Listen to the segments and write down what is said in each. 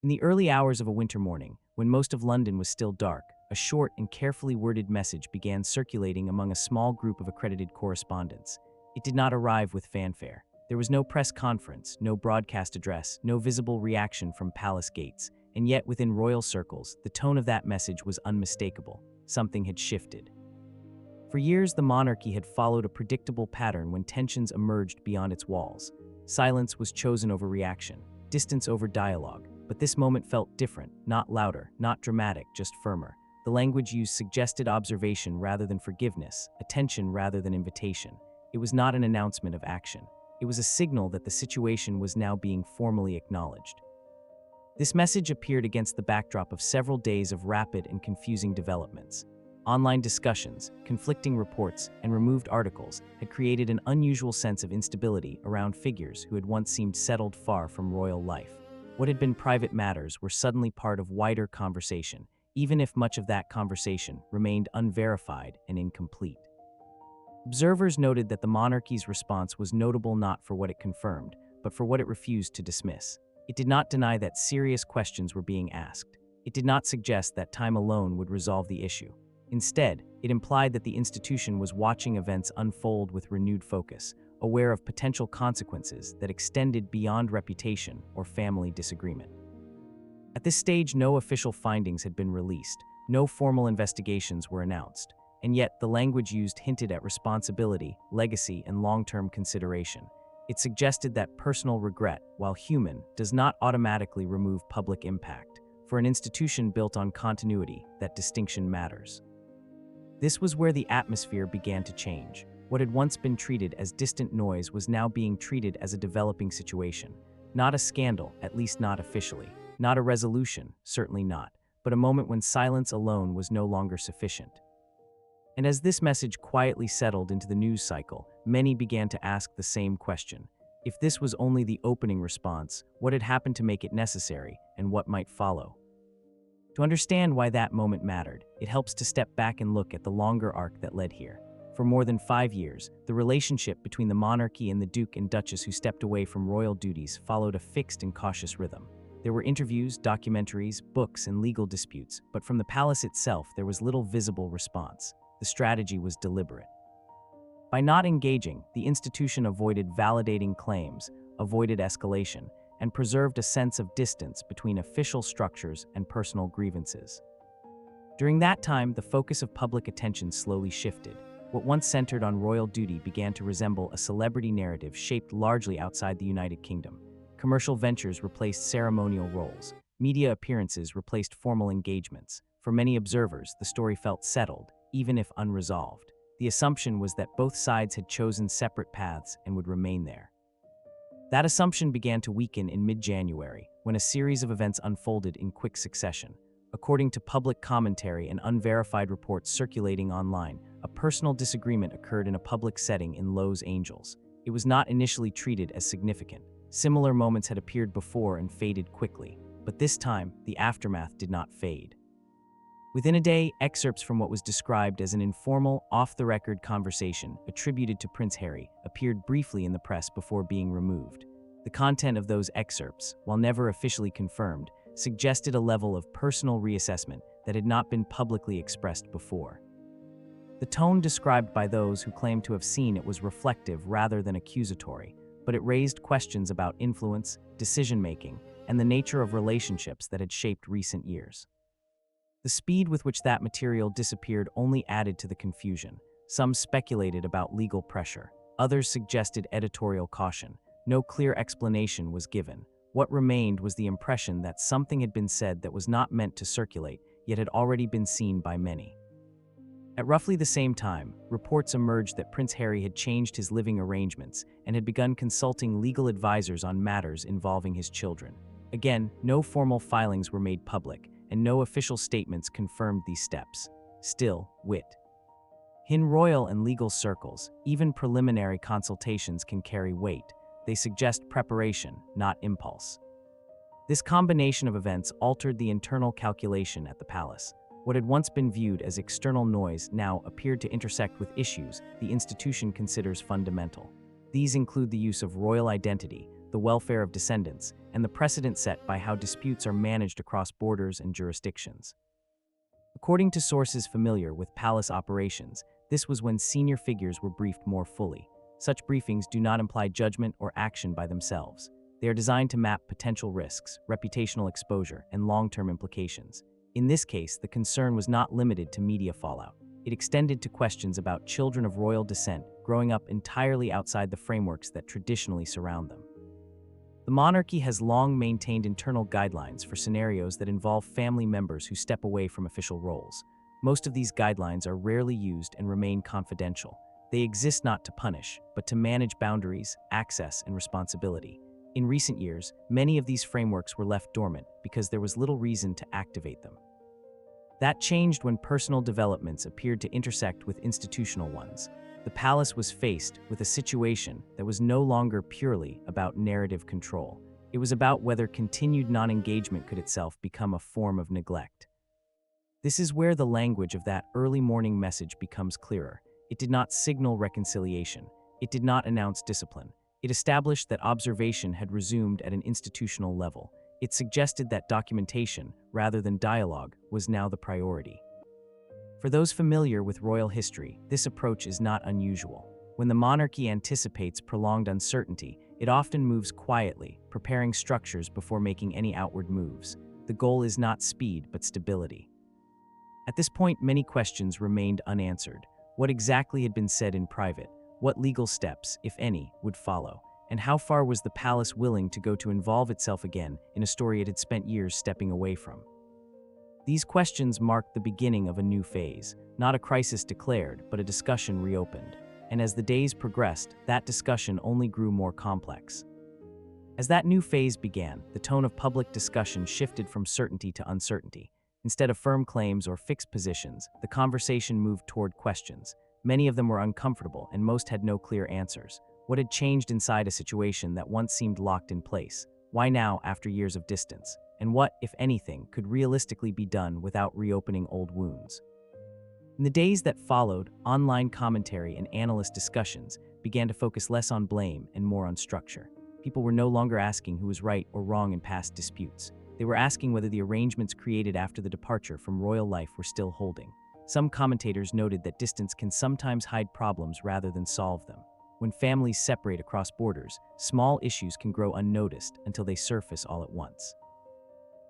In the early hours of a winter morning, when most of London was still dark, a short and carefully worded message began circulating among a small group of accredited correspondents. It did not arrive with fanfare. There was no press conference, no broadcast address, no visible reaction from palace gates, and yet within royal circles, the tone of that message was unmistakable. Something had shifted. For years, the monarchy had followed a predictable pattern when tensions emerged beyond its walls. Silence was chosen over reaction, distance over dialogue, but this moment felt different, not louder, not dramatic, just firmer. The language used suggested observation rather than forgiveness, attention rather than invitation. It was not an announcement of action. It was a signal that the situation was now being formally acknowledged. This message appeared against the backdrop of several days of rapid and confusing developments. Online discussions, conflicting reports, and removed articles had created an unusual sense of instability around figures who had once seemed settled far from royal life. What had been private matters were suddenly part of wider conversation, even if much of that conversation remained unverified and incomplete. Observers noted that the monarchy's response was notable not for what it confirmed, but for what it refused to dismiss. It did not deny that serious questions were being asked. It did not suggest that time alone would resolve the issue. Instead, it implied that the institution was watching events unfold with renewed focus, aware of potential consequences that extended beyond reputation or family disagreement. At this stage, no official findings had been released, no formal investigations were announced, and yet the language used hinted at responsibility, legacy, and long-term consideration. It suggested that personal regret, while human, does not automatically remove public impact. For an institution built on continuity, that distinction matters. This was where the atmosphere began to change. What had once been treated as distant noise was now being treated as a developing situation. Not a scandal, at least not officially. Not a resolution, certainly not, but a moment when silence alone was no longer sufficient. And as this message quietly settled into the news cycle, many began to ask the same question. If this was only the opening response, what had happened to make it necessary, and what might follow? To understand why that moment mattered, it helps to step back and look at the longer arc that led here. For more than 5 years, the relationship between the monarchy and the Duke and Duchess who stepped away from royal duties followed a fixed and cautious rhythm. There were interviews, documentaries, books, and legal disputes, but from the palace itself there was little visible response. The strategy was deliberate. By not engaging, the institution avoided validating claims, avoided escalation, and preserved a sense of distance between official structures and personal grievances. During that time, the focus of public attention slowly shifted. What once centered on royal duty began to resemble a celebrity narrative shaped largely outside the United Kingdom. Commercial ventures replaced ceremonial roles. Media appearances replaced formal engagements. For many observers, the story felt settled, even if unresolved. The assumption was that both sides had chosen separate paths and would remain there. That assumption began to weaken in mid-January, when a series of events unfolded in quick succession. According to public commentary and unverified reports circulating online, a personal disagreement occurred in a public setting in Los Angeles. It was not initially treated as significant. Similar moments had appeared before and faded quickly, but this time, the aftermath did not fade. Within a day, excerpts from what was described as an informal, off-the-record conversation attributed to Prince Harry appeared briefly in the press before being removed. The content of those excerpts, while never officially confirmed, suggested a level of personal reassessment that had not been publicly expressed before. The tone described by those who claimed to have seen it was reflective rather than accusatory, but it raised questions about influence, decision-making, and the nature of relationships that had shaped recent years. The speed with which that material disappeared only added to the confusion. Some speculated about legal pressure. Others suggested editorial caution. No clear explanation was given. What remained was the impression that something had been said that was not meant to circulate, yet had already been seen by many. At roughly the same time, reports emerged that Prince Harry had changed his living arrangements and had begun consulting legal advisors on matters involving his children. Again, no formal filings were made public, and no official statements confirmed these steps. Still, in royal and legal circles, even preliminary consultations can carry weight. They suggest preparation, not impulse. This combination of events altered the internal calculation at the palace. What had once been viewed as external noise now appeared to intersect with issues the institution considers fundamental. These include the use of royal identity, the welfare of descendants, and the precedent set by how disputes are managed across borders and jurisdictions. According to sources familiar with palace operations, this was when senior figures were briefed more fully. Such briefings do not imply judgment or action by themselves. They are designed to map potential risks, reputational exposure, and long-term implications. In this case, the concern was not limited to media fallout. It extended to questions about children of royal descent growing up entirely outside the frameworks that traditionally surround them. The monarchy has long maintained internal guidelines for scenarios that involve family members who step away from official roles. Most of these guidelines are rarely used and remain confidential. They exist not to punish, but to manage boundaries, access, and responsibility. In recent years, many of these frameworks were left dormant because there was little reason to activate them. That changed when personal developments appeared to intersect with institutional ones. The palace was faced with a situation that was no longer purely about narrative control. It was about whether continued non-engagement could itself become a form of neglect. This is where the language of that early morning message becomes clearer. It did not signal reconciliation. It did not announce discipline. It established that observation had resumed at an institutional level. It suggested that documentation, rather than dialogue, was now the priority. For those familiar with royal history, this approach is not unusual. When the monarchy anticipates prolonged uncertainty, it often moves quietly, preparing structures before making any outward moves. The goal is not speed, but stability. At this point, many questions remained unanswered. What exactly had been said in private? What legal steps, if any, would follow? And how far was the palace willing to go to involve itself again in a story it had spent years stepping away from? These questions marked the beginning of a new phase, not a crisis declared, but a discussion reopened. And as the days progressed, that discussion only grew more complex. As that new phase began, the tone of public discussion shifted from certainty to uncertainty. Instead of firm claims or fixed positions, the conversation moved toward questions. Many of them were uncomfortable, and most had no clear answers. What had changed inside a situation that once seemed locked in place? Why now, after years of distance? And what, if anything, could realistically be done without reopening old wounds? In the days that followed, online commentary and analyst discussions began to focus less on blame and more on structure. People were no longer asking who was right or wrong in past disputes. They were asking whether the arrangements created after the departure from royal life were still holding. Some commentators noted that distance can sometimes hide problems rather than solve them. When families separate across borders, small issues can grow unnoticed until they surface all at once.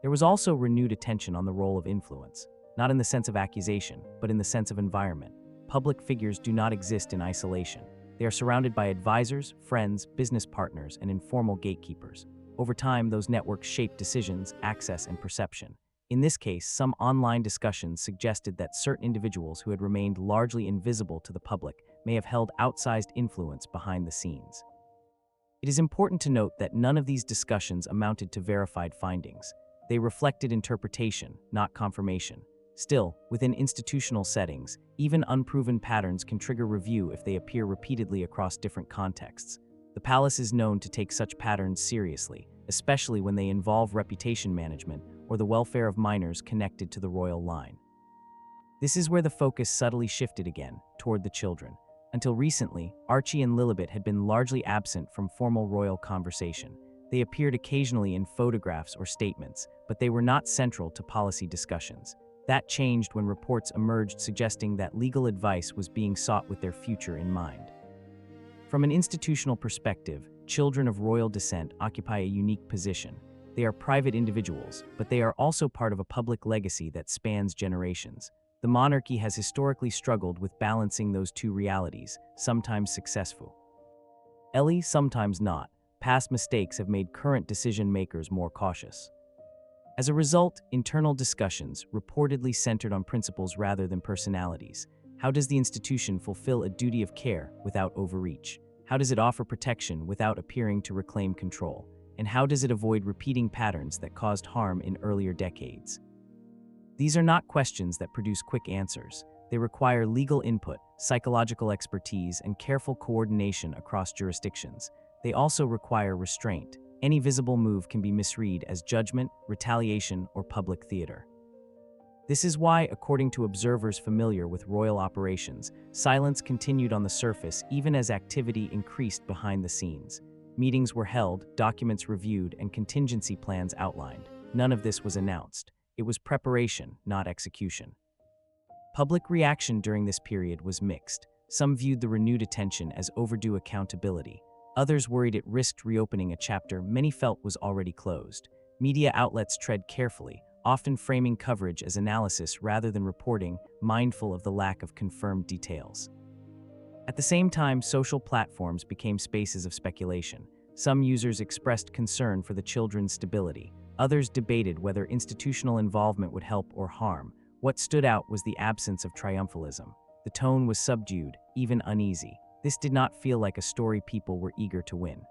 There was also renewed attention on the role of influence, not in the sense of accusation, but in the sense of environment. Public figures do not exist in isolation. They are surrounded by advisors, friends, business partners, and informal gatekeepers. Over time, those networks shape decisions, access, and perception. In this case, some online discussions suggested that certain individuals who had remained largely invisible to the public may have held outsized influence behind the scenes. It is important to note that none of these discussions amounted to verified findings. They reflected interpretation, not confirmation. Still, within institutional settings, even unproven patterns can trigger review if they appear repeatedly across different contexts. The palace is known to take such patterns seriously, especially when they involve reputation management or the welfare of minors connected to the royal line. This is where the focus subtly shifted again, toward the children. Until recently, Archie and Lilibet had been largely absent from formal royal conversation. They appeared occasionally in photographs or statements, but they were not central to policy discussions. That changed when reports emerged suggesting that legal advice was being sought with their future in mind. From an institutional perspective, children of royal descent occupy a unique position. They are private individuals, but they are also part of a public legacy that spans generations. The monarchy has historically struggled with balancing those two realities, sometimes successful. Sometimes not. Past mistakes have made current decision-makers more cautious. As a result, internal discussions reportedly centered on principles rather than personalities. How does the institution fulfill a duty of care without overreach? How does it offer protection without appearing to reclaim control? And how does it avoid repeating patterns that caused harm in earlier decades? These are not questions that produce quick answers. They require legal input, psychological expertise, and careful coordination across jurisdictions. They also require restraint. Any visible move can be misread as judgment, retaliation, or public theater. This is why, according to observers familiar with royal operations, silence continued on the surface even as activity increased behind the scenes. Meetings were held, documents reviewed, and contingency plans outlined. None of this was announced. It was preparation, not execution. Public reaction during this period was mixed. Some viewed the renewed attention as overdue accountability. Others worried it risked reopening a chapter many felt was already closed. Media outlets tread carefully, often framing coverage as analysis rather than reporting, mindful of the lack of confirmed details. At the same time, social platforms became spaces of speculation. Some users expressed concern for the children's stability. Others debated whether institutional involvement would help or harm. What stood out was the absence of triumphalism. The tone was subdued, even uneasy. This did not feel like a story people were eager to win.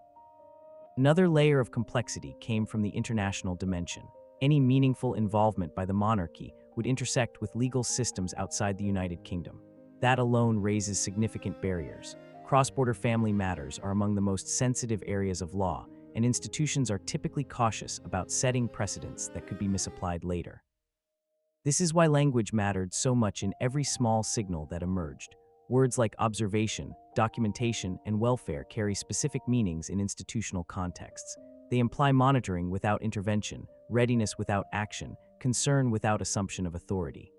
Another layer of complexity came from the international dimension. Any meaningful involvement by the monarchy would intersect with legal systems outside the United Kingdom. That alone raises significant barriers. Cross-border family matters are among the most sensitive areas of law, and institutions are typically cautious about setting precedents that could be misapplied later. This is why language mattered so much in every small signal that emerged. Words like observation, documentation, and welfare carry specific meanings in institutional contexts. They imply monitoring without intervention, readiness without action, concern without assumption of authority.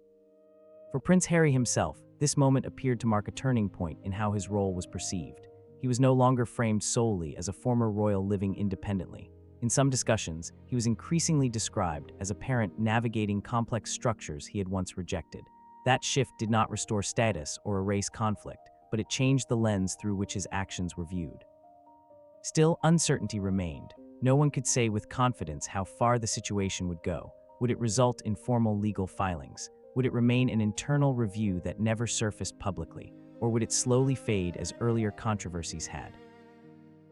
For Prince Harry himself, this moment appeared to mark a turning point in how his role was perceived. He was no longer framed solely as a former royal living independently. In some discussions, he was increasingly described as a parent navigating complex structures he had once rejected. That shift did not restore status or erase conflict, but it changed the lens through which his actions were viewed. Still, uncertainty remained. No one could say with confidence how far the situation would go. Would it result in formal legal filings? Would it remain an internal review that never surfaced publicly? Or would it slowly fade as earlier controversies had?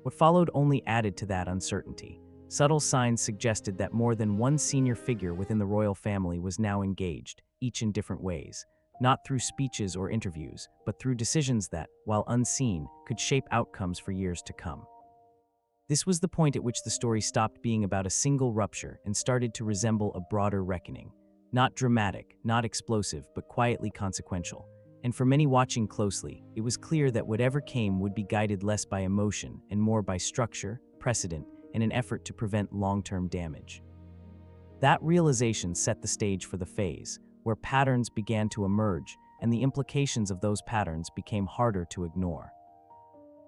What followed only added to that uncertainty. Subtle signs suggested that more than one senior figure within the royal family was now engaged, each in different ways, not through speeches or interviews, but through decisions that, while unseen, could shape outcomes for years to come. This was the point at which the story stopped being about a single rupture and started to resemble a broader reckoning. Not dramatic, not explosive, but quietly consequential. And for many watching closely, it was clear that whatever came would be guided less by emotion and more by structure, precedent, and an effort to prevent long-term damage. That realization set the stage for the phase, where patterns began to emerge, and the implications of those patterns became harder to ignore.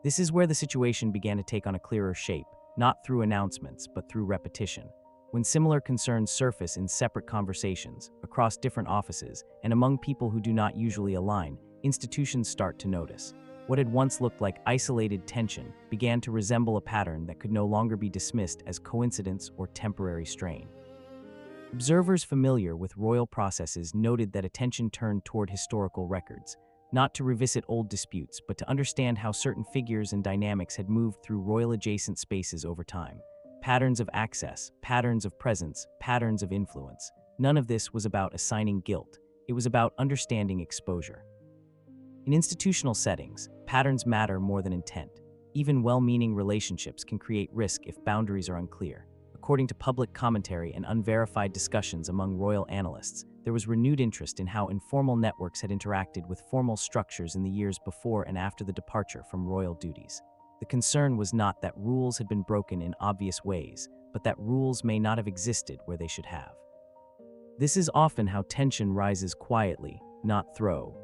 This is where the situation began to take on a clearer shape, not through announcements, but through repetition. When similar concerns surface in separate conversations, across different offices, and among people who do not usually align, institutions start to notice. What had once looked like isolated tension began to resemble a pattern that could no longer be dismissed as coincidence or temporary strain. Observers familiar with royal processes noted that attention turned toward historical records, not to revisit old disputes, but to understand how certain figures and dynamics had moved through royal-adjacent spaces over time. Patterns of access, patterns of presence, patterns of influence. None of this was about assigning guilt. It was about understanding exposure. In institutional settings, patterns matter more than intent. Even well-meaning relationships can create risk if boundaries are unclear. According to public commentary and unverified discussions among royal analysts, there was renewed interest in how informal networks had interacted with formal structures in the years before and after the departure from royal duties. The concern was not that rules had been broken in obvious ways, but that rules may not have existed where they should have. This is often how tension rises quietly, not through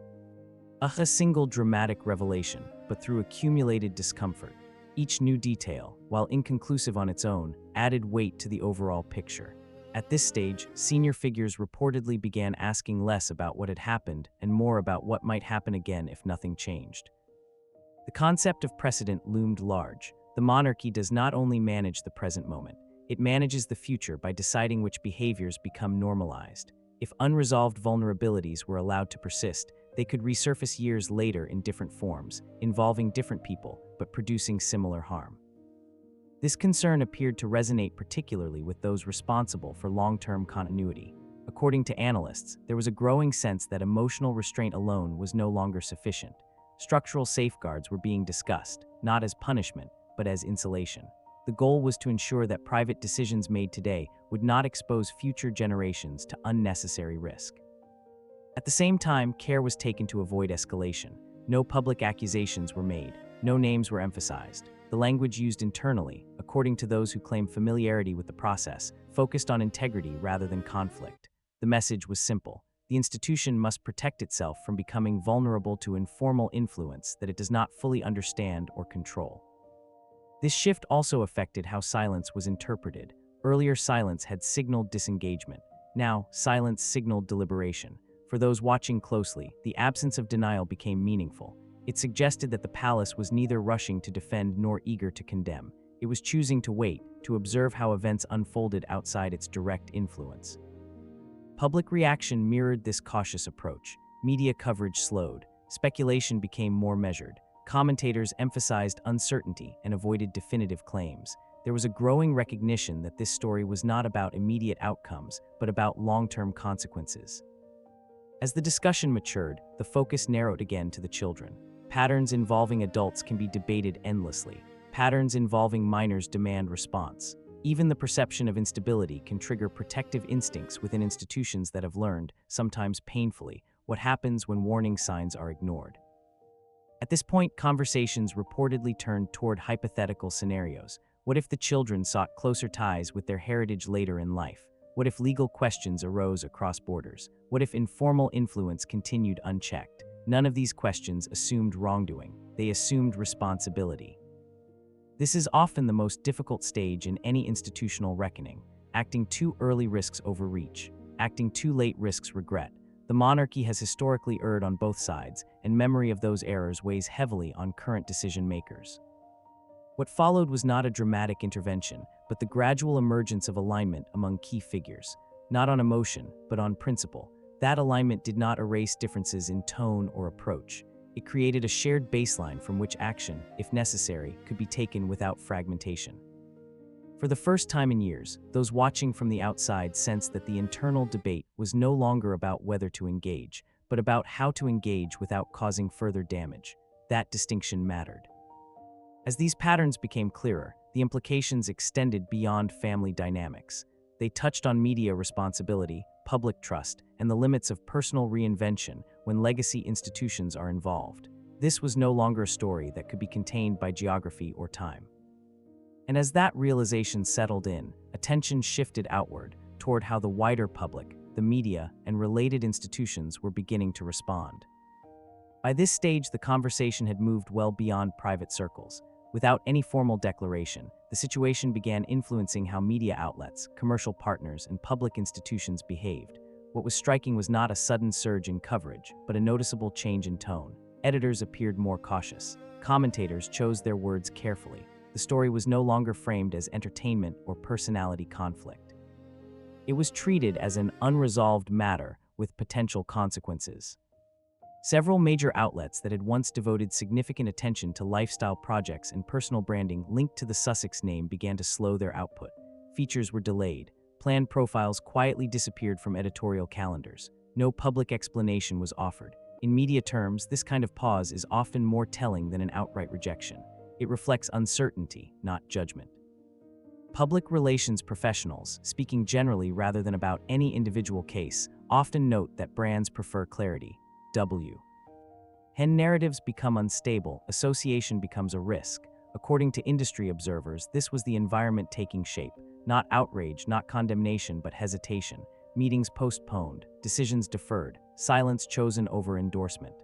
a single dramatic revelation, but through accumulated discomfort. Each new detail, while inconclusive on its own, added weight to the overall picture. At this stage, senior figures reportedly began asking less about what had happened and more about what might happen again if nothing changed. The concept of precedent loomed large. The monarchy does not only manage the present moment, it manages the future by deciding which behaviors become normalized. If unresolved vulnerabilities were allowed to persist, they could resurface years later in different forms, involving different people, but producing similar harm. This concern appeared to resonate particularly with those responsible for long-term continuity. According to analysts, there was a growing sense that emotional restraint alone was no longer sufficient. Structural safeguards were being discussed, not as punishment, but as insulation. The goal was to ensure that private decisions made today would not expose future generations to unnecessary risk. At the same time, care was taken to avoid escalation. No public accusations were made, no names were emphasized. The language used internally, according to those who claim familiarity with the process, focused on integrity rather than conflict. The message was simple. The institution must protect itself from becoming vulnerable to informal influence that it does not fully understand or control. This shift also affected how silence was interpreted. Earlier, silence had signaled disengagement. Now, silence signaled deliberation. For those watching closely, the absence of denial became meaningful. It suggested that the palace was neither rushing to defend nor eager to condemn. It was choosing to wait, to observe how events unfolded outside its direct influence. Public reaction mirrored this cautious approach. Media coverage slowed. Speculation became more measured. Commentators emphasized uncertainty and avoided definitive claims. There was a growing recognition that this story was not about immediate outcomes, but about long-term consequences. As the discussion matured, the focus narrowed again to the children. Patterns involving adults can be debated endlessly. Patterns involving minors demand response. Even the perception of instability can trigger protective instincts within institutions that have learned, sometimes painfully, what happens when warning signs are ignored. At this point, conversations reportedly turned toward hypothetical scenarios. What if the children sought closer ties with their heritage later in life? What if legal questions arose across borders? What if informal influence continued unchecked? None of these questions assumed wrongdoing. They assumed responsibility. This is often the most difficult stage in any institutional reckoning. Acting too early risks overreach. Acting too late risks regret. The monarchy has historically erred on both sides, and memory of those errors weighs heavily on current decision-makers. What followed was not a dramatic intervention, but the gradual emergence of alignment among key figures. Not on emotion, but on principle. That alignment did not erase differences in tone or approach. It created a shared baseline from which action, if necessary, could be taken without fragmentation. For the first time in years, those watching from the outside sensed that the internal debate was no longer about whether to engage, but about how to engage without causing further damage. That distinction mattered. As these patterns became clearer, the implications extended beyond family dynamics. They touched on media responsibility, public trust, and the limits of personal reinvention when legacy institutions are involved. This was no longer a story that could be contained by geography or time. And as that realization settled in, attention shifted outward toward how the wider public, the media, and related institutions were beginning to respond. By this stage, the conversation had moved well beyond private circles. Without any formal declaration, the situation began influencing how media outlets, commercial partners, and public institutions behaved. What was striking was not a sudden surge in coverage, but a noticeable change in tone. Editors appeared more cautious. Commentators chose their words carefully. The story was no longer framed as entertainment or personality conflict. It was treated as an unresolved matter with potential consequences. Several major outlets that had once devoted significant attention to lifestyle projects and personal branding linked to the Sussex name began to slow their output. Features were delayed. Planned profiles quietly disappeared from editorial calendars. No public explanation was offered. In media terms, this kind of pause is often more telling than an outright rejection. It reflects uncertainty, not judgment. Public relations professionals, speaking generally rather than about any individual case, often note that brands prefer clarity. When narratives become unstable, association becomes a risk. According to industry observers, this was the environment taking shape. Not outrage, not condemnation, but hesitation. Meetings postponed, decisions deferred, silence chosen over endorsement.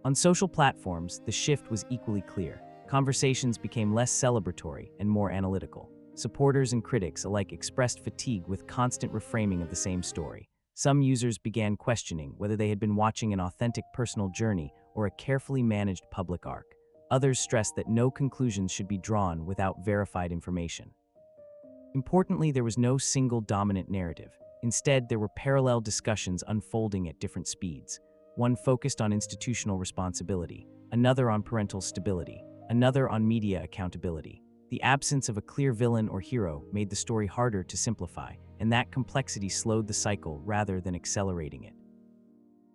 On social platforms, the shift was equally clear. Conversations became less celebratory and more analytical. Supporters and critics alike expressed fatigue with constant reframing of the same story. Some users began questioning whether they had been watching an authentic personal journey or a carefully managed public arc. Others stressed that no conclusions should be drawn without verified information. Importantly, there was no single dominant narrative. Instead, there were parallel discussions unfolding at different speeds. One focused on institutional responsibility, another on parental stability, another on media accountability. The absence of a clear villain or hero made the story harder to simplify, and that complexity slowed the cycle rather than accelerating it.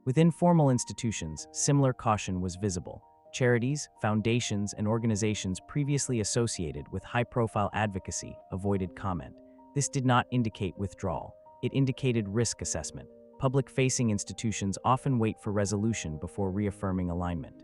Within formal institutions, similar caution was visible. Charities, foundations, and organizations previously associated with high-profile advocacy avoided comment. This did not indicate withdrawal. It indicated risk assessment. Public-facing institutions often wait for resolution before reaffirming alignment.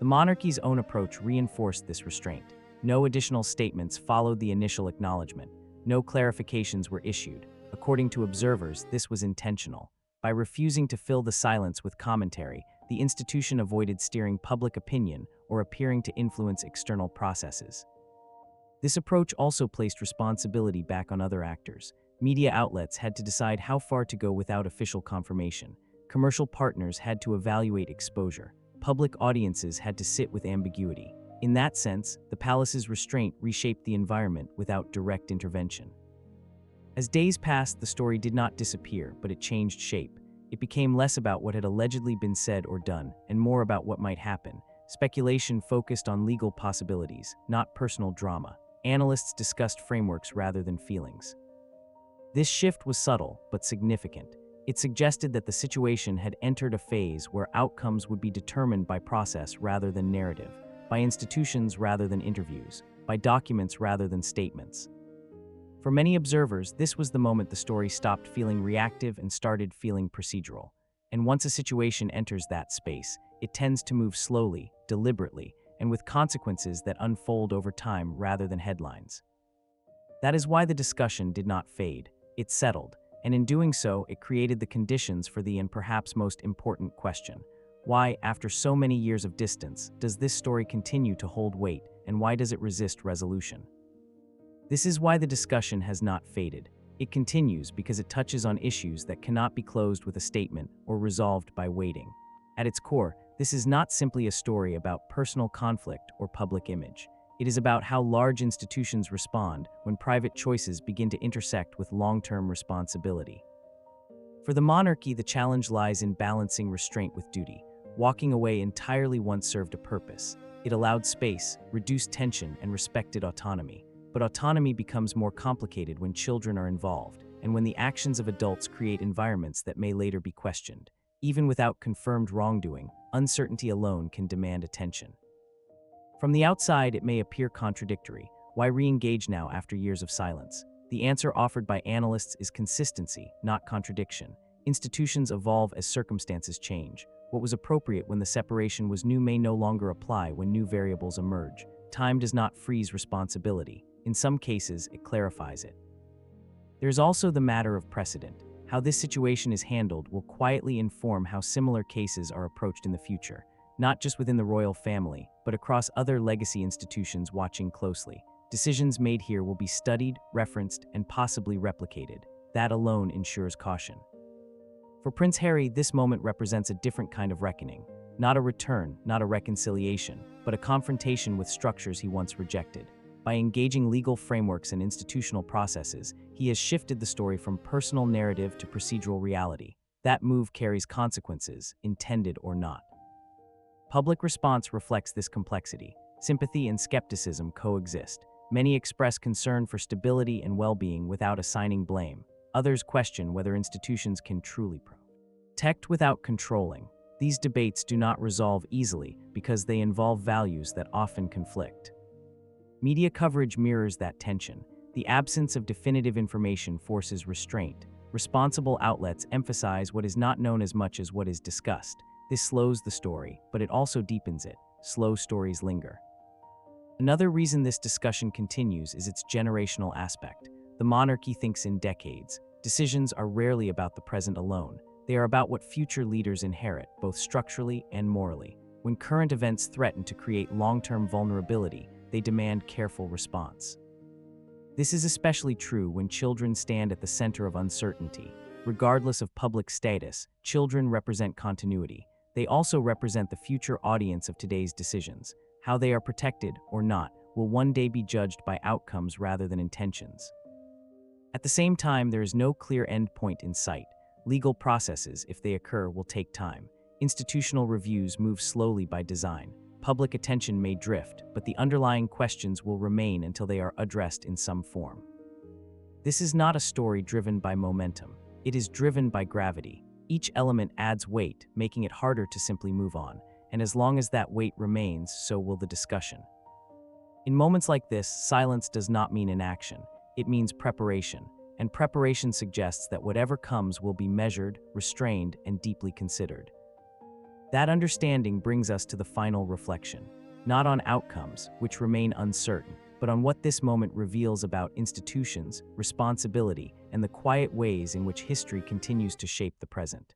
The monarchy's own approach reinforced this restraint. No additional statements followed the initial acknowledgement. No clarifications were issued. According to observers, this was intentional. By refusing to fill the silence with commentary, the institution avoided steering public opinion or appearing to influence external processes. This approach also placed responsibility back on other actors. Media outlets had to decide how far to go without official confirmation. Commercial partners had to evaluate exposure. Public audiences had to sit with ambiguity. In that sense, the palace's restraint reshaped the environment without direct intervention. As days passed, the story did not disappear, but it changed shape. It became less about what had allegedly been said or done, and more about what might happen. Speculation focused on legal possibilities, not personal drama. Analysts discussed frameworks rather than feelings. This shift was subtle, but significant. It suggested that the situation had entered a phase where outcomes would be determined by process rather than narrative, by institutions rather than interviews, by documents rather than statements. For many observers, this was the moment the story stopped feeling reactive and started feeling procedural. And once a situation enters that space, it tends to move slowly, deliberately, and with consequences that unfold over time rather than headlines. That is why the discussion did not fade. It settled, and in doing so, it created the conditions for the and perhaps most important question. Why, after so many years of distance, does this story continue to hold weight, and why does it resist resolution? This is why the discussion has not faded. It continues because it touches on issues that cannot be closed with a statement or resolved by waiting. At its core, this is not simply a story about personal conflict or public image. It is about how large institutions respond when private choices begin to intersect with long-term responsibility. For the monarchy, the challenge lies in balancing restraint with duty. Walking away entirely once served a purpose. It allowed space, reduced tension, and respected autonomy. But autonomy becomes more complicated when children are involved, and when the actions of adults create environments that may later be questioned. Even without confirmed wrongdoing, uncertainty alone can demand attention. From the outside, it may appear contradictory. Why re-engage now after years of silence? The answer offered by analysts is consistency, not contradiction. Institutions evolve as circumstances change. What was appropriate when the separation was new may no longer apply when new variables emerge. Time does not freeze responsibility. In some cases, it clarifies it. There's also the matter of precedent. How this situation is handled will quietly inform how similar cases are approached in the future, not just within the royal family, but across other legacy institutions watching closely. Decisions made here will be studied, referenced, and possibly replicated. That alone ensures caution. For Prince Harry, this moment represents a different kind of reckoning. Not a return, not a reconciliation, but a confrontation with structures he once rejected. By engaging legal frameworks and institutional processes, he has shifted the story from personal narrative to procedural reality. That move carries consequences, intended or not. Public response reflects this complexity. Sympathy and skepticism coexist. Many express concern for stability and well-being without assigning blame. Others question whether institutions can truly protect without controlling. These debates do not resolve easily because they involve values that often conflict. Media coverage mirrors that tension. The absence of definitive information forces restraint. Responsible outlets emphasize what is not known as much as what is discussed. This slows the story, but it also deepens it. Slow stories linger. Another reason this discussion continues is its generational aspect. The monarchy thinks in decades. Decisions are rarely about the present alone. They are about what future leaders inherit, both structurally and morally. When current events threaten to create long-term vulnerability, they demand careful response. This is especially true when children stand at the center of uncertainty. Regardless of public status, children represent continuity. They also represent the future audience of today's decisions. How they are protected or not will one day be judged by outcomes rather than intentions. At the same time, there is no clear end point in sight. Legal processes, if they occur, will take time. Institutional reviews move slowly by design. Public attention may drift, but the underlying questions will remain until they are addressed in some form. This is not a story driven by momentum. It is driven by gravity. Each element adds weight, making it harder to simply move on. And as long as that weight remains, so will the discussion. In moments like this, silence does not mean inaction. It means preparation. And preparation suggests that whatever comes will be measured, restrained, and deeply considered. That understanding brings us to the final reflection, not on outcomes, which remain uncertain, but on what this moment reveals about institutions, responsibility, and the quiet ways in which history continues to shape the present.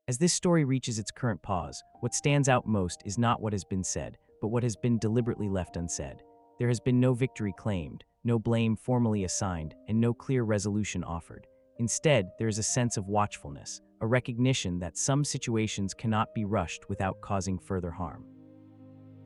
As this story reaches its current pause, what stands out most is not what has been said, but what has been deliberately left unsaid. There has been no victory claimed, no blame formally assigned, and no clear resolution offered. Instead, there is a sense of watchfulness, a recognition that some situations cannot be rushed without causing further harm.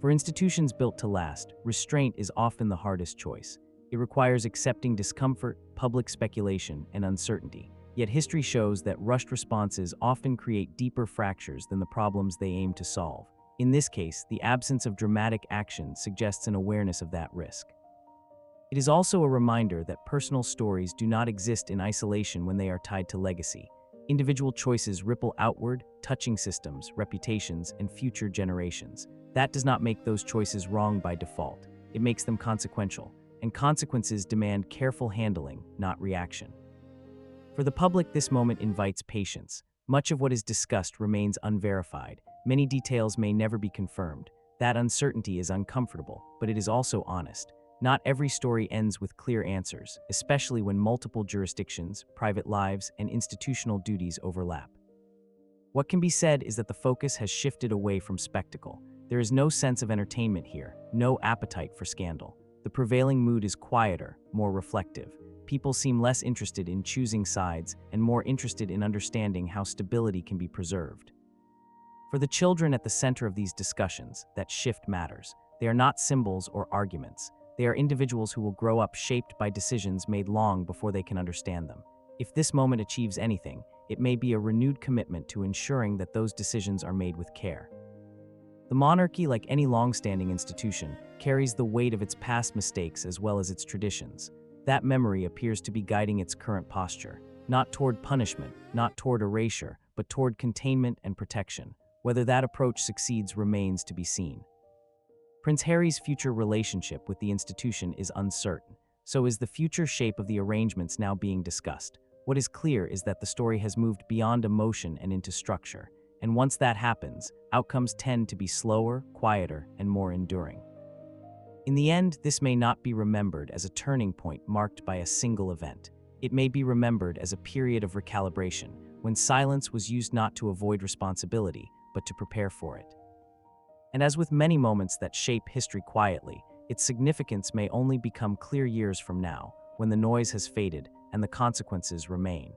For institutions built to last, restraint is often the hardest choice. It requires accepting discomfort, public speculation, and uncertainty. Yet history shows that rushed responses often create deeper fractures than the problems they aim to solve. In this case, the absence of dramatic action suggests an awareness of that risk. It is also a reminder that personal stories do not exist in isolation when they are tied to legacy. Individual choices ripple outward, touching systems, reputations, and future generations. That does not make those choices wrong by default. It makes them consequential, and consequences demand careful handling, not reaction. For the public, this moment invites patience. Much of what is discussed remains unverified. Many details may never be confirmed. That uncertainty is uncomfortable, but it is also honest. Not every story ends with clear answers, especially when multiple jurisdictions, private lives, and institutional duties overlap. What can be said is that the focus has shifted away from spectacle. There is no sense of entertainment here, no appetite for scandal. The prevailing mood is quieter, more reflective. People seem less interested in choosing sides and more interested in understanding how stability can be preserved. For the children at the center of these discussions, that shift matters. They are not symbols or arguments. They are individuals who will grow up shaped by decisions made long before they can understand them. If this moment achieves anything, it may be a renewed commitment to ensuring that those decisions are made with care. The monarchy, like any long-standing institution, carries the weight of its past mistakes as well as its traditions. That memory appears to be guiding its current posture, not toward punishment, not toward erasure, but toward containment and protection. Whether that approach succeeds remains to be seen. Prince Harry's future relationship with the institution is uncertain. So is the future shape of the arrangements now being discussed. What is clear is that the story has moved beyond emotion and into structure. And once that happens, outcomes tend to be slower, quieter, and more enduring. In the end, this may not be remembered as a turning point marked by a single event. It may be remembered as a period of recalibration, when silence was used not to avoid responsibility, but to prepare for it. And as with many moments that shape history quietly, its significance may only become clear years from now, when the noise has faded and the consequences remain.